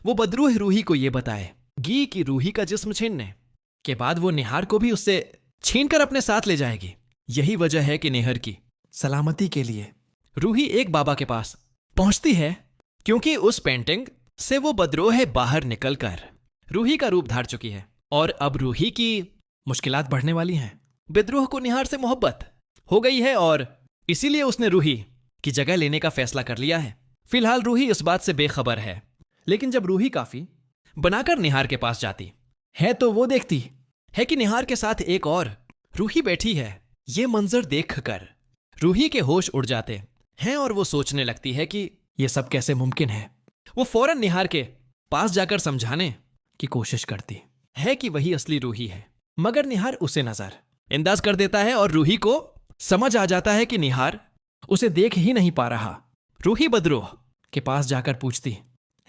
वो बदरूह रूही को ये बताएगी कि रूही का जिस्म छीनने के बाद वो निहार को भी उससे छीनकर अपने साथ ले जाएगी। यही वजह है कि निहार की सलामती के लिए रूही एक बाबा के पास पहुंचती है, क्योंकि उस पेंटिंग से वो बदरूह बाहर निकलकर रूही का रूप धार चुकी है और अब रूही की मुश्किलात बढ़ने वाली हैं। बदरूह को निहार से मोहब्बत हो गई है और इसीलिए उसने रूही की जगह लेने का फैसला कर लिया है। फिलहाल रूही इस बात से बेखबर है, लेकिन जब रूही काफी बनाकर निहार के पास जाती है तो वो देखती है कि निहार के साथ एक और रूही बैठी है। ये मंजर देखकर रूही के होश उड़ जाते हैं और वो सोचने लगती है कि ये सब कैसे मुमकिन है। वो फौरन निहार के पास जाकर समझाने की कोशिश करती है कि वही असली रूही है, मगर निहार उसे नजर अंदाज कर देता है और रूही को समझ आ जाता है कि निहार उसे देख ही नहीं पा रहा। रूही बदरूह के पास जाकर पूछती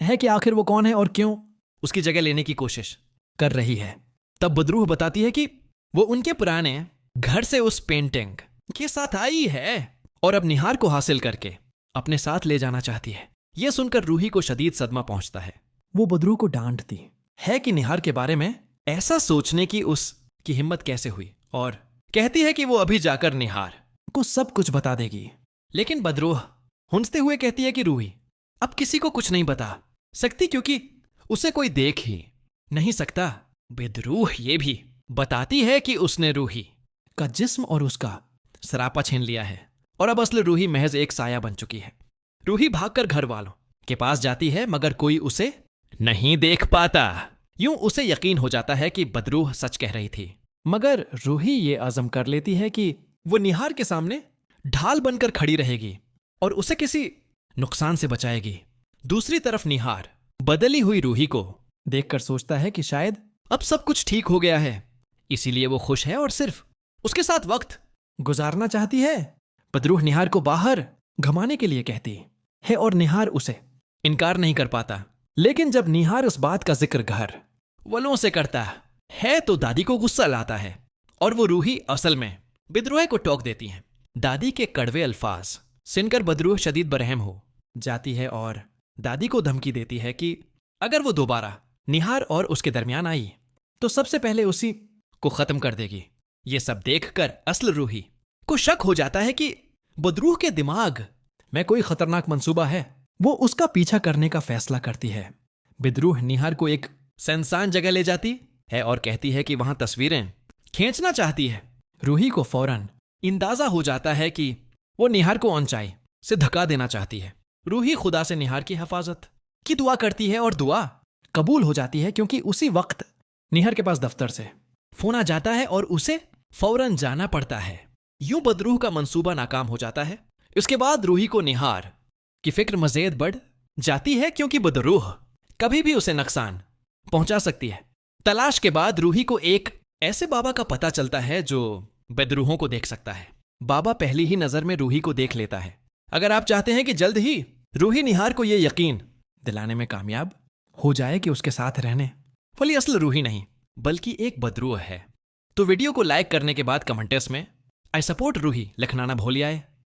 है कि आखिर वो कौन है और क्यों उसकी जगह लेने की कोशिश कर रही है। तब बदरूह बताती है कि वो उनके पुराने घर से उस पेंटिंग के साथ आई है और अब निहार को हासिल करके अपने साथ ले जाना चाहती है। यह सुनकर रूही को शदीद सदमा पहुंचता है। वो बदरूह को डांटती है कि निहार के बारे में ऐसा सोचने की उसकी हिम्मत कैसे हुई और कहती है कि वो अभी जाकर निहार को सब कुछ बता देगी। लेकिन बदरूह हुंसते हुए कहती है कि रूही अब किसी को कुछ नहीं बता सकती क्योंकि उसे कोई देख ही नहीं सकता। बदरूह ये भी बताती है कि उसने रूही का जिस्म और उसका सरापा छीन लिया है और अब असल रूही महज एक साया बन चुकी है। रूही भागकर घर वालों के पास जाती है, मगर कोई उसे नहीं देख पाता। यूं उसे यकीन हो जाता है कि बदरूह सच कह रही थी, मगर रूही ये अज़म कर लेती है कि वो निहार के सामने ढाल बनकर खड़ी रहेगी और उसे किसी नुकसान से बचाएगी। दूसरी तरफ निहार बदली हुई रूही को देखकर सोचता है कि शायद अब सब कुछ ठीक हो गया है, इसीलिए वो खुश है और सिर्फ उसके साथ वक्त गुजारना चाहती है। बदरूह निहार को बाहर घुमाने के लिए कहती है और निहार उसे इनकार नहीं कर पाता। लेकिन जब निहार इस बात का जिक्र घर वालों से करता है तो दादी को गुस्सा लाता है और वो रूही असल में बदरूह को टोक देती है। दादी के कड़वे अल्फाज सुनकर बदरूह शदीद बरहम हो जाती है और दादी को धमकी देती है कि अगर वो दोबारा निहार और उसके दरमियान आई तो सबसे पहले उसी को खत्म कर देगी। ये सब देखकर असल रूही को शक हो जाता है कि बदरूह के दिमाग में कोई खतरनाक मंसूबा है। वो उसका पीछा करने का फैसला करती है। बदरूह निहार को एक सुनसान जगह ले जाती है और कहती है कि वहां तस्वीरें खींचना चाहती है। रूही को फौरन अंदाजा हो जाता है कि वो निहार को ऊंचाई से धक्का देना चाहती है। रूही खुदा से निहार की हिफाजत की दुआ करती है और दुआ कबूल हो जाती है, क्योंकि उसी वक्त निहार के पास दफ्तर से फोन आ जाता है और उसे फौरन जाना पड़ता है। यूं बदरूह का मंसूबा नाकाम हो जाता है। इसके बाद रूही को निहार की फिक्र मज़ीद बढ़ जाती है, क्योंकि बदरूह कभी भी उसे नुकसान पहुंचा सकती है। तलाश के बाद रूही को एक ऐसे बाबा का पता चलता है जो बदरूहों को देख सकता है। बाबा पहली ही नजर में रूही को देख लेता है। अगर आप चाहते हैं कि जल्द ही रूही निहार को यह यकीन दिलाने में कामयाब हो जाए कि उसके साथ रहने वाली असल रूही नहीं बल्कि एक बदरूह है, तो वीडियो को लाइक करने के बाद कमेंट्स में आई सपोर्ट रूही लिखना ना भूलिए।